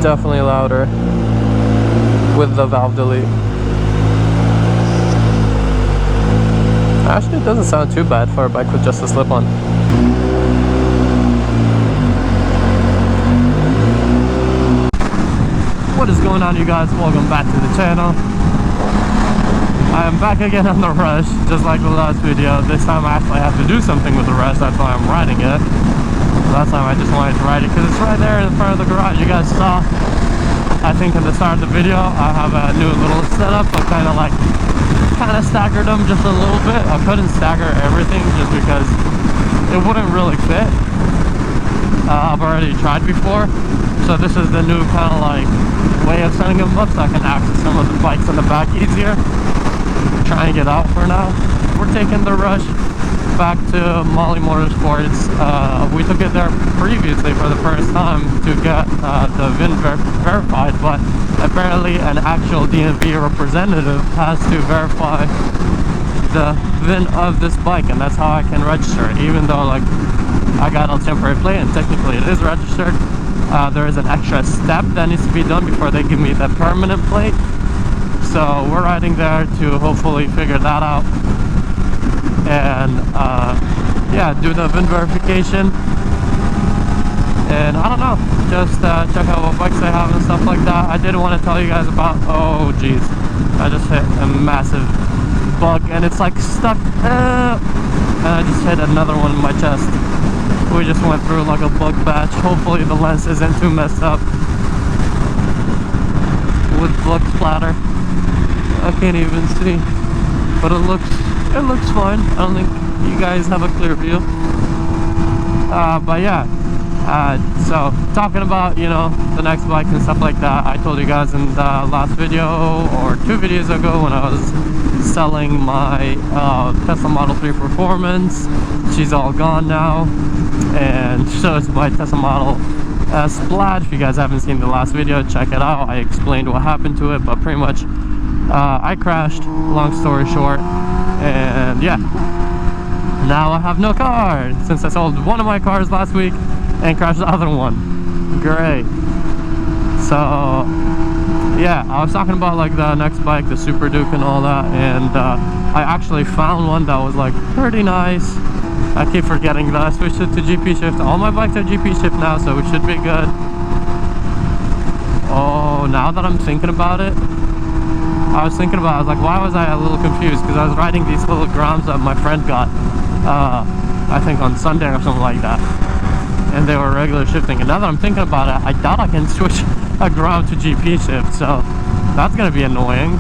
definitely louder with the valve delete. Actually, it doesn't sound too bad for a bike with just a slip-on. What is going on, you guys? Welcome back to the channel. I am back again on the Rush, just like the last video. This time I actually have to do something with the Rush, that's why I'm riding it. Last time I just wanted to ride it because it's right there in front of the garage. You guys saw, I think at the start of the video, I have a new little setup. I kind of staggered them just a little bit. I couldn't stagger everything just because it wouldn't really fit. I've already tried before, so this is the new kind of like way of setting them up so I can access some of the bikes in the back easier. Trying it out for now. We're taking the Rush back to Molly Motorsports. We took it there previously for the first time to get the VIN verified, but apparently an actual DMV representative has to verify the VIN of this bike, and that's how I can register it. Even though like I got a temporary plate and technically it is registered, there is an extra step that needs to be done before they give me the permanent plate. So we're riding there to hopefully figure that out and yeah, do the VIN verification. And I don't know, just check out what bikes they have and stuff like that. I did want to tell you guys about, oh geez, I just hit a massive bug and it's like stuck, and I just hit another one in my chest. We just went through like a bug batch. Hopefully the lens isn't too messed up with bug splatter. I can't even see, but it looks fine. I don't think you guys have a clear view. But yeah, so talking about, you know, the next bike and stuff like that, I told you guys in the last video or 2 videos ago when I was selling my Tesla Model 3 Performance. She's all gone now, and so is my Tesla Model S Plaid. If you guys haven't seen the last video, check it out. I explained what happened to it, but pretty much I crashed, long story short, and yeah, now I have no car since I sold one of my cars last week and crashed the other one. Great. So yeah, I was talking about like the next bike, the Super Duke and all that, and I actually found one that was like pretty nice. I keep forgetting that I switched it to GP shift. All my bikes are GP shift now, so it should be good. Oh, now that I'm thinking about it, I was like, why was I a little confused? Because I was riding these little grounds that my friend got, I think on Sunday or something like that, and they were regular shifting. And now that I'm thinking about it, I doubt I can switch a ground to GP shift, so that's gonna be annoying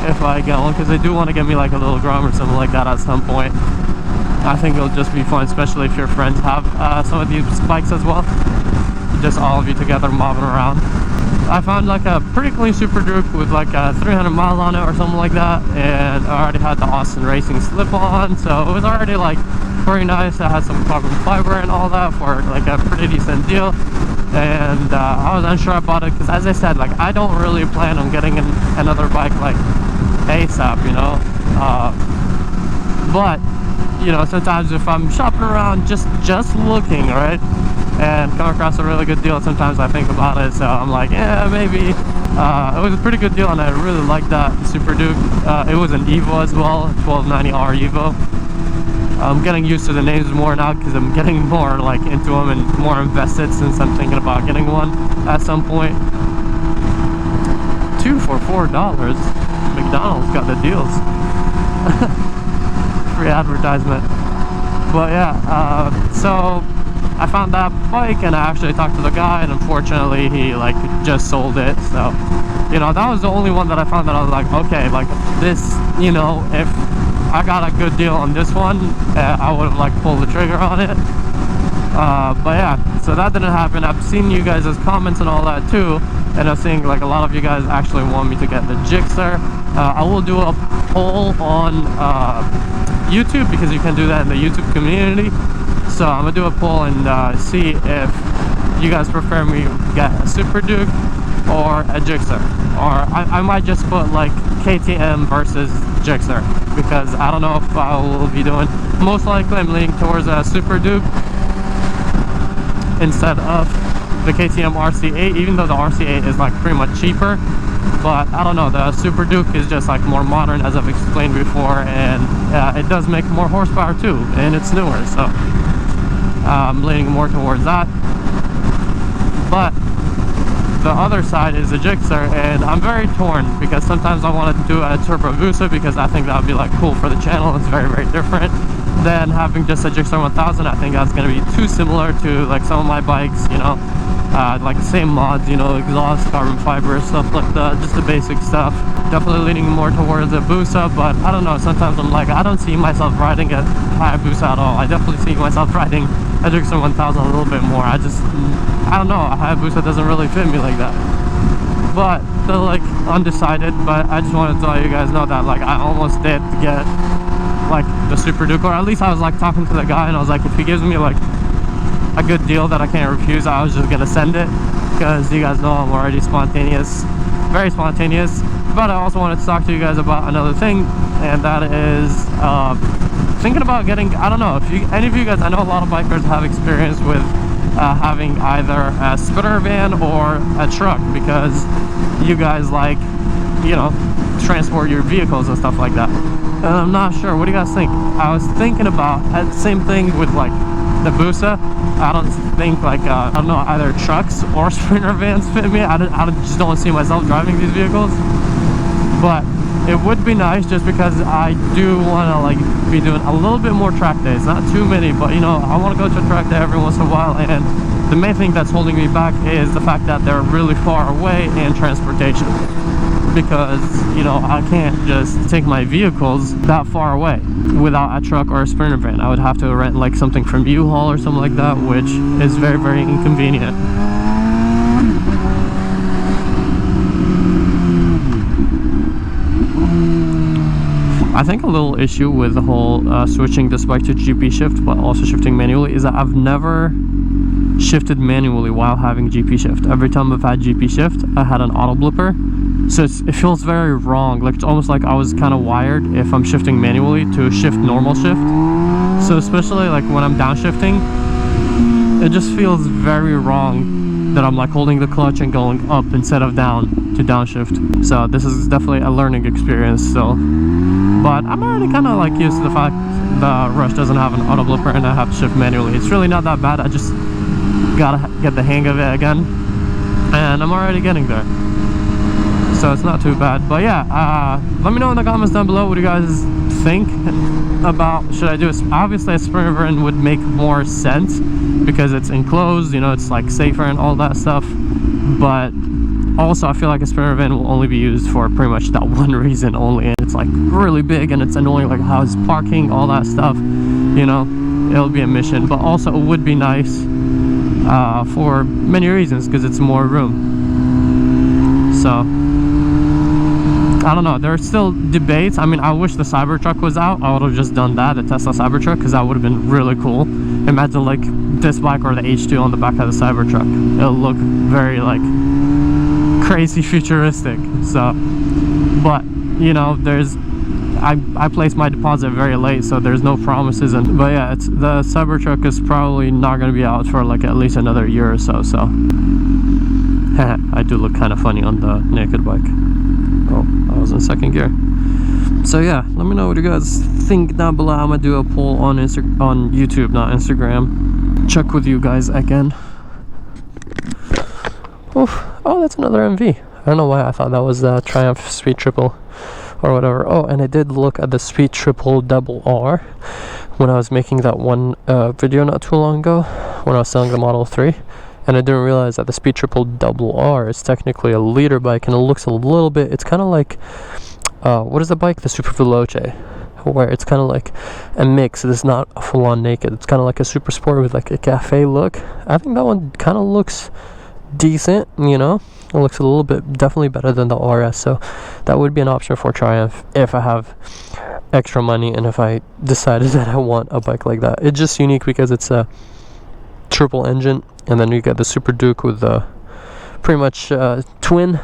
if I get one, because they do want to get me like a little ground or something like that at some point. I think it'll just be fun, especially if your friends have some of these bikes as well, just all of you together mobbing around. I found like a pretty clean Super Duke with like 300 miles on it or something like that, and I already had the Austin Racing slip-on, so it was already like pretty nice. I had some carbon fiber and all that for like a pretty decent deal, and I was unsure about it because, as I said, like I don't really plan on getting another bike like ASAP, you know, but you know, sometimes if I'm shopping around just looking, right, and come across a really good deal, sometimes I think about it. So I'm like, yeah, maybe. It was a pretty good deal, and I really liked that Super Duke. It was an Evo as well, 1290R Evo. I'm getting used to the names more now because I'm getting more like into them and more invested, since I'm thinking about getting one at some point. 2 for $4. McDonald's got the deals. Free advertisement. But yeah, so I found that bike and I actually talked to the guy, and unfortunately he like just sold it. So, you know, that was the only one that I found that I was like, okay, like this, you know, if I got a good deal on this one, I would have like pulled the trigger on it. But yeah, so that didn't happen. I've seen you guys' comments and all that too, and I'm seeing like a lot of you guys actually want me to get the Gixxer. I will do a poll on YouTube, because you can do that in the YouTube community. So I'm gonna do a poll and see if you guys prefer me get a Super Duke or a Gixxer, or I might just put like KTM versus Gixxer, because I don't know if I will be doing, most likely I'm leaning towards a Super Duke instead of the KTM RC8, even though the RC8 is like pretty much cheaper. But I don't know, the Super Duke is just like more modern, as I've explained before, and it does make more horsepower too, and it's newer, so I'm leaning more towards that. But the other side is the Gixxer, and I'm very torn because sometimes I want to do a Turbo Busa because I think that would be like cool for the channel. It's very, very different than having just a Gixxer 1000. I think that's going to be too similar to like some of my bikes, you know, like the same mods, you know, exhaust, carbon fiber, stuff like that, just the basic stuff. Definitely leaning more towards a Busa, but I don't know, sometimes I'm like, I don't see myself riding a Hayabusa at all. I definitely see myself riding a Gixxer 1000 a little bit more. I don't know, a Hayabusa doesn't really fit me like that. But still like undecided, but I just wanted to let you guys know that like I almost did get like the Super Duke, or at least I was like talking to the guy and I was like, if he gives me like a good deal that I can't refuse, I was just gonna send it, because you guys know I'm already spontaneous, very spontaneous. But I also wanted to talk to you guys about another thing, and that is thinking about getting, I don't know if any of you guys, I know a lot of bikers have experience with having either a sprinter van or a truck, because you guys like, you know, transport your vehicles and stuff like that. And I'm not sure, what do you guys think? I was thinking about the same thing with like the Busa. I don't think like I don't know, either trucks or sprinter vans fit me. I just don't see myself driving these vehicles. But it would be nice, just because I do want to like be doing a little bit more track days, not too many, but you know, I want to go to a track day every once in a while. And the main thing that's holding me back is the fact that they're really far away in transportation, because you know, I can't just take my vehicles that far away without a truck or a sprinter van. I would have to rent like something from U-Haul or something like that, which is very, very inconvenient. I think a little issue with the whole switching this bike to GP shift but also shifting manually is that I've never shifted manually while having GP shift. Every time I've had GP shift, I had an auto blipper, so it feels very wrong. Like it's almost like I was kind of wired, if I'm shifting manually, to shift normal shift. So especially like when I'm downshifting, it just feels very wrong that I'm like holding the clutch and going up instead of down to downshift. So this is definitely a learning experience still. But I'm already kind of like used to the fact the Rush doesn't have an auto blipper and I have to shift manually. It's really not that bad. I just gotta get the hang of it again, and I'm already getting there, so it's not too bad. But yeah, let me know in the comments down below what you guys think about, should I do it? Obviously a sprinter van would make more sense because it's enclosed, you know, it's like safer and all that stuff. But also I feel like a sprinter van will only be used for pretty much that one reason only, and it's like really big and it's annoying, like how's parking, all that stuff, you know. It'll be a mission, but also it would be nice for many reasons, because it's more room. So I don't know, there are still debates. I mean, I wish the Cybertruck was out. I would have just done that, the Tesla Cybertruck, because that would have been really cool. Imagine like this bike or the H2 on the back of the Cybertruck. It'll look very like crazy futuristic. So, but you know, there's I placed my deposit very late, so there's no promises. And but yeah, it's the Cybertruck is probably not going to be out for like at least another year or so. So I do look kind of funny on the naked bike. Oh, I was in second gear. So yeah, let me know what you guys think down below. I'm gonna do a poll on YouTube, not Instagram. Check with you guys again. Oof. Oh, that's another MV. I don't know why I thought that was the Triumph Speed Triple or whatever. Oh, and I did look at the Speed Triple Double R when I was making that one video not too long ago when I was selling the Model 3. And I didn't realize that the Speed Triple Double R is technically a leader bike, and it looks a little bit, it's kind of like, what is the bike? The Super Veloce, where it's kind of like a mix. It's not a full-on naked. It's kind of like a Super Sport with like a cafe look. I think that one kind of looks decent, you know. It looks a little bit, definitely better than the RS, so that would be an option for Triumph if I have extra money and if I decided that I want a bike like that. It's just unique because it's a triple engine, and then you get the Super Duke with the pretty much twin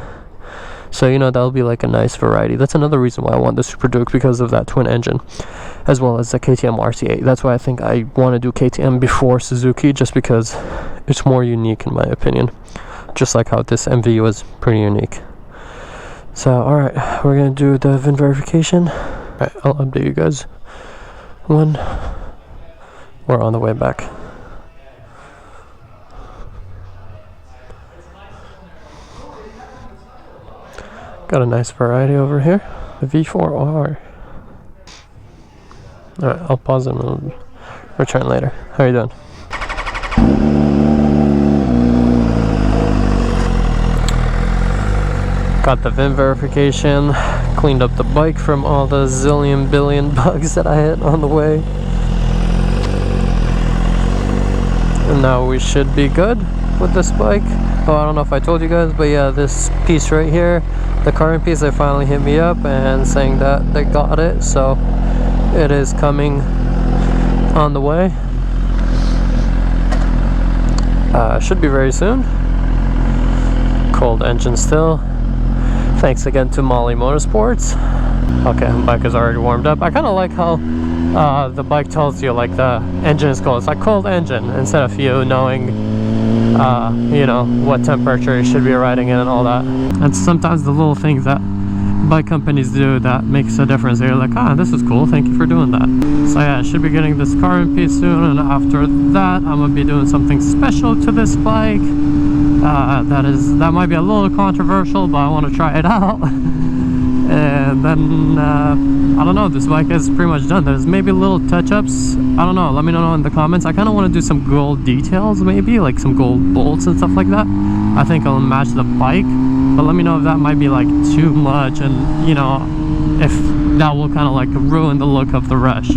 So you know, that'll be like a nice variety. That's another reason why I want the Super Duke, because of that twin engine, as well as the KTM RT8. That's why I think I want to do KTM before Suzuki, just because it's more unique in my opinion, just like how this MV was pretty unique. So alright, we're gonna do the VIN verification. Alright, I'll update you guys when we're on the way back. Got a nice variety over here, the V4R. Alright, I'll pause and I'll return later. How are you doing? Got the VIN verification, cleaned up the bike from all the zillion billion bugs that I hit on the way. And now we should be good with this bike. Oh, I don't know if I told you guys, but yeah, this piece right here, the current piece, they finally hit me up and saying that they got it, so it is coming on the way. Should be very soon. Cold engine still. Thanks again to Molly Motorsports. Okay, the bike is already warmed up. I kind of like how the bike tells you like the engine is cold. It's like cold engine, instead of you knowing you know, what temperature you should be riding in and all that. And sometimes the little things that bike companies do that makes a difference. They're like, ah, this is cool, thank you for doing that. So yeah, I should be getting this current piece soon, and after that I'm gonna be doing something special to this bike. That might be a little controversial, but I want to try it out. And then I don't know, this bike is pretty much done. There's maybe little touch-ups, I don't know, let me know in the comments. I kind of want to do some gold details, maybe like some gold bolts and stuff like that. I think I'll match the bike, but let me know if that might be like too much, and you know, if that will kind of like ruin the look of the Rush.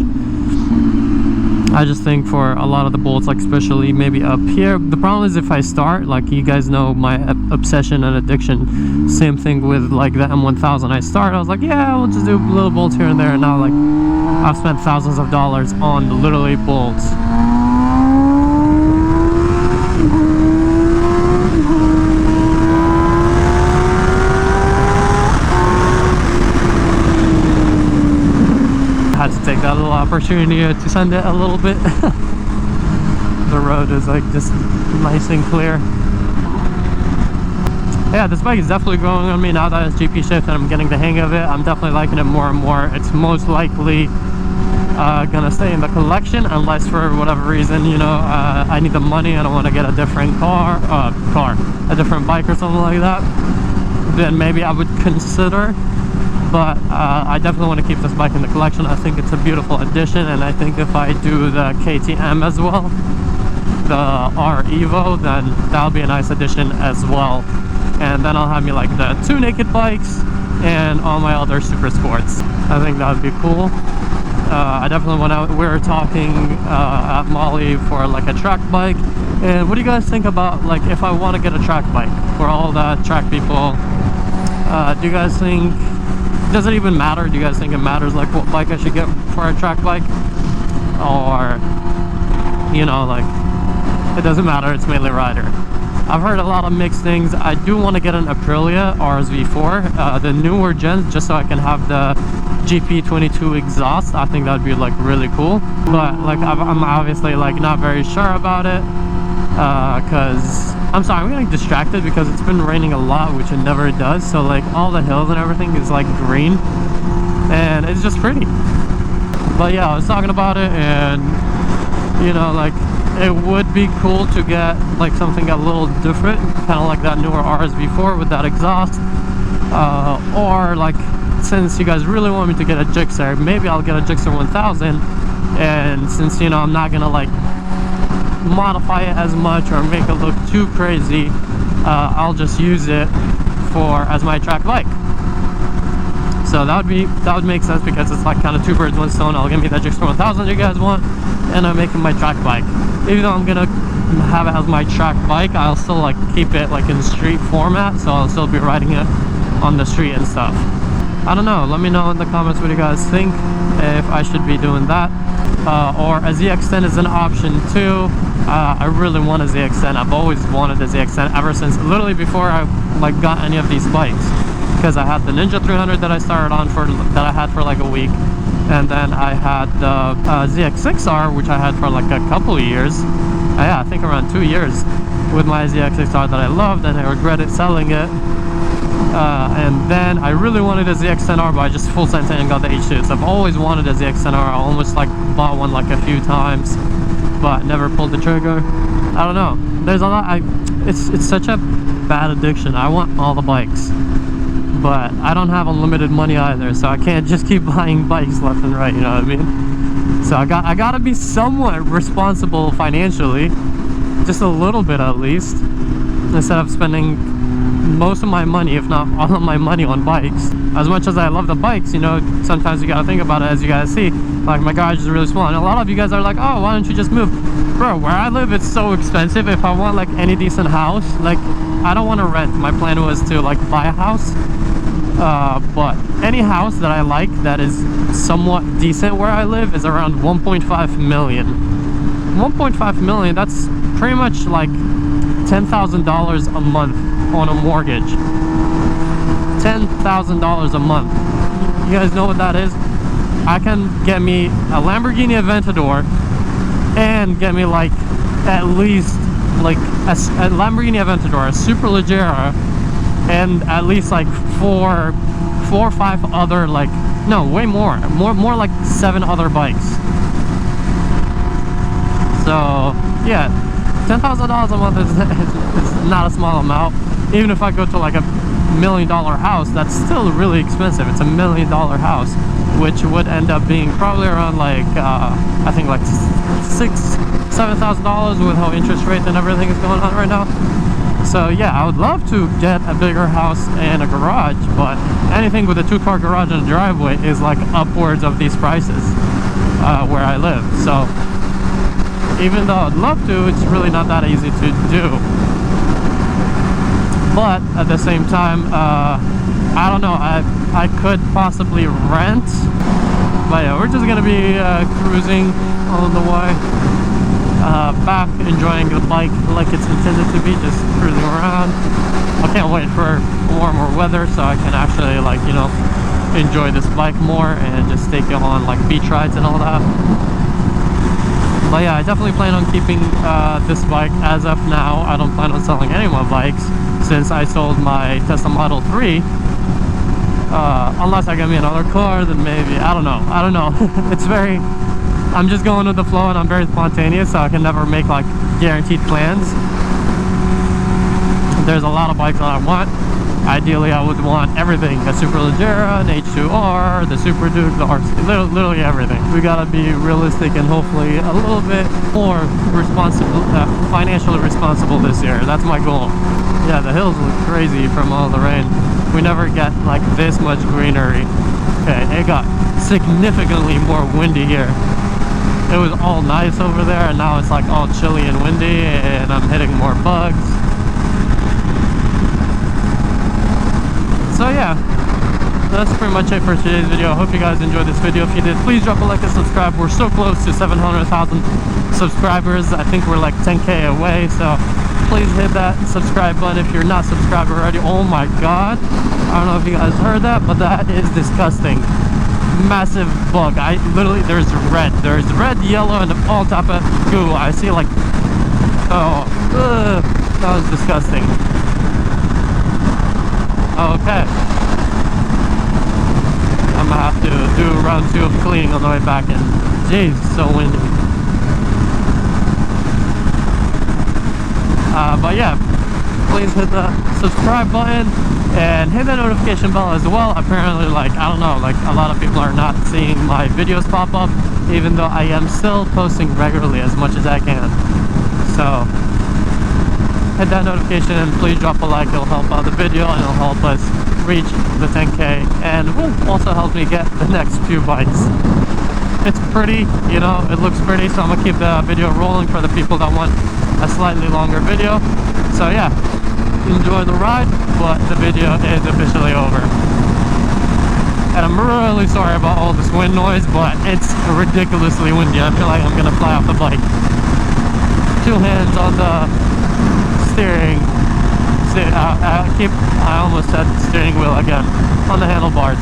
I just think for a lot of the bolts, like especially maybe up here, the problem is if I start, like you guys know my obsession and addiction, same thing with like the M1000. I was like, yeah, we'll just do little bolts here and there, and now like I've spent thousands of dollars on literally bolts. Had to take that little opportunity to send it a little bit. The road is like just nice and clear. Yeah, this bike is definitely growing on me now that it's GP shift and I'm getting the hang of it. I'm definitely liking it more and more. It's most likely gonna stay in the collection, unless for whatever reason, you know, I need the money and I want to get a different a different bike or something like that. Then maybe I would consider. But I definitely want to keep this bike in the collection. I think it's a beautiful addition, and I think if I do the KTM as well, the R Evo, then that'll be a nice addition as well. And then I'll have me like the 2 naked bikes and all my other super sports. I think that would be cool. I definitely want to, we were talking at Molly for like a track bike. And what do you guys think about like if I want to get a track bike for all the track people? Do you guys think, does it even matter? Do you guys think it matters like what bike I should get for a track bike? Or, you know, like it doesn't matter, it's mainly rider. I've heard a lot of mixed things. I do want to get an Aprilia RSV4, the newer gens, just so I can have the GP22 exhaust. I think that would be like really cool, but like I'm obviously like not very sure about it, because I'm sorry, I'm getting distracted because it's been raining a lot, which it never does. So like all the hills and everything is like green and it's just pretty. But yeah, I was talking about it, and you know, like it would be cool to get like something a little different, kind of like that newer RSV4 with that exhaust, or like, since you guys really want me to get a Gixxer, maybe I'll get a Gixxer 1000. And since, you know, I'm not gonna like modify it as much or make it look too crazy, I'll just use it for as my track bike. So that would make sense, because it's like kind of 2 birds 1 stone. I'll get me that Gixxer 1000 you guys want, and I'm making my track bike. Even though I'm gonna have it as my track bike, I'll still like keep it like in street format, so I'll still be riding it on the street and stuff. I don't know, let me know in the comments what you guys think, if I should be doing that, or a ZX-10 is an option too. I really want a ZX-10. I've always wanted a ZX-10 ever since, literally before I like got any of these bikes. because I had the Ninja 300 that I started on that I had for like a week, and then I had the ZX6R, which I had for like a couple of years. Yeah, I think around 2 years with my ZX6R that I loved, and I regretted selling it. And then I really wanted a ZX10R, but I just full sent in and got the H2. So I've always wanted a ZX10R. I almost like bought one like a few times, but never pulled the trigger. I don't know. There's a lot. It's such a bad addiction. I want all the bikes, but I don't have unlimited money either, so I can't just keep buying bikes left and right. You know what I mean? So I gotta be somewhat responsible financially, just a little bit at least, instead of spending most of my money, if not all of my money, on bikes. As much as I love the bikes, you know, sometimes you gotta think about it. As you guys see, like, my garage is really small, and a lot of you guys are like, oh, why don't you just move? Bro, where I live, it's so expensive. If I want like any decent house, like, I don't want to rent. My plan was to like buy a house, but any house that I like that is somewhat decent where I live is around 1.5 million. 1.5 million, that's pretty much like $10,000 a month on a mortgage. $10,000 a month. You guys know what that is? I can get me a Lamborghini Aventador and get me like at least like a Lamborghini Aventador, a Superleggera, and at least like four or five other, like, no, way more like 7 other bikes. So yeah, $10,000 a month is not a small amount. Even if I go to like $1 million house, that's still really expensive. It's $1 million house, which would end up being probably around like I think like $7,000 with how interest rate and everything is going on right now. So yeah, I would love to get a bigger house and a garage, but anything with a 2-car garage and a driveway is like upwards of these prices where I live. So even though I'd love to, it's really not that easy to do. But at the same time, I don't know, I could possibly rent. But yeah, we're just gonna be cruising on the way back, enjoying the bike like it's intended to be, just cruising around. I can't wait for warmer weather so I can actually, like, you know, enjoy this bike more and just take it on like beach rides and all that. But yeah, I definitely plan on keeping this bike as of now. I don't plan on selling any of my bikes since I sold my Tesla Model 3. Unless I get me another car, then maybe. I don't know. It's very, I'm just going with the flow, and I'm very spontaneous, so I can never make like guaranteed plans. There's a lot of bikes that I want. Ideally, I would want everything: a Superleggera, an H2R, the Super Duke, the RC, literally everything. We gotta be realistic and hopefully a little bit more responsible, financially responsible this year. That's my goal. Yeah, the hills look crazy from all the rain. We never get like this much greenery. Okay, it got significantly more windy here. It was all nice over there, and now it's like all chilly and windy, and I'm hitting more bugs. So yeah, that's pretty much it for today's video. I hope you guys enjoyed this video. If you did, please drop a like and subscribe. We're so close to 700,000 subscribers. I think we're like 10K away, so please hit that subscribe button if you're not subscribed already. Oh my god, I don't know if you guys heard that, but that is disgusting. Massive bug. I literally, there's red, yellow, and all type of goo. I see like, oh, that was disgusting. Okay, I'm gonna have to do round 2 of cleaning on the way back, and jeez, so windy. But yeah, please hit the subscribe button and hit the notification bell as well. Apparently, like, I don't know, like a lot of people are not seeing my videos pop up, even though I am still posting regularly as much as I can. So hit that notification and please drop a like. It'll help out the video and it'll help us reach the 10K, and will also help me get the next few bikes. It's pretty, you know, it looks pretty, so I'm gonna keep the video rolling for the people that want a slightly longer video. So yeah, enjoy the ride, but the video is officially over. And I'm really sorry about all this wind noise, but it's ridiculously windy. I feel like I'm gonna fly off the bike. 2 hands on the steering, I almost said steering wheel again, on the handlebars.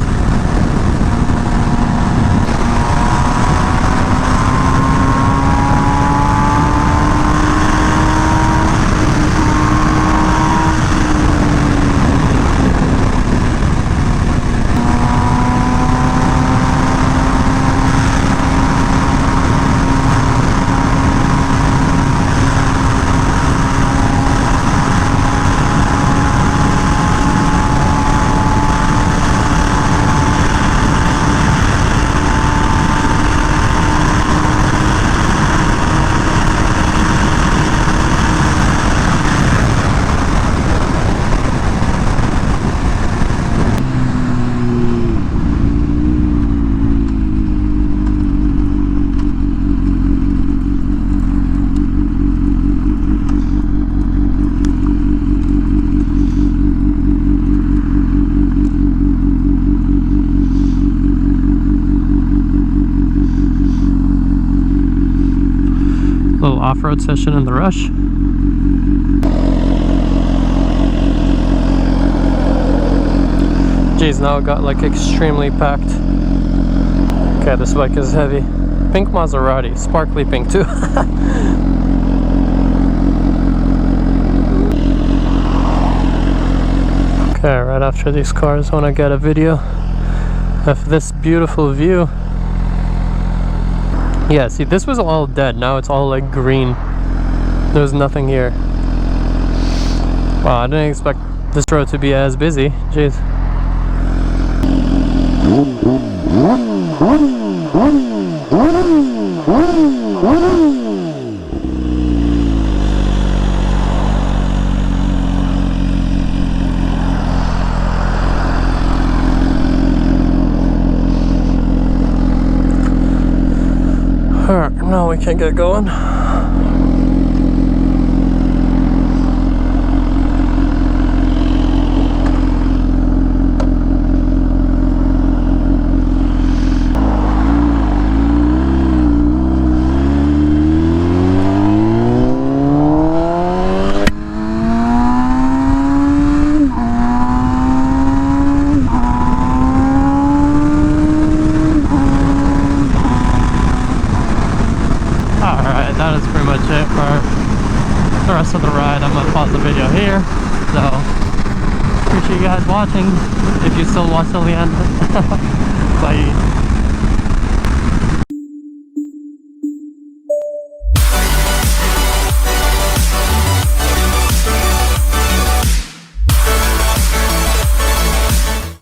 Little off-road session in the rush. Geez, now it got like extremely packed. Okay, this bike is heavy. Pink Maserati, sparkly pink too. Okay, right after these cars, I want to get a video of this beautiful view. Yeah, see, this was all dead. Now it's all like green. There's nothing here. Wow, I didn't expect this road to be as busy. Jeez. Alright, now we can get going. That is pretty much it for the rest of the ride. I'm gonna pause the video here. So appreciate you guys watching, if you still watch till the end. Bye.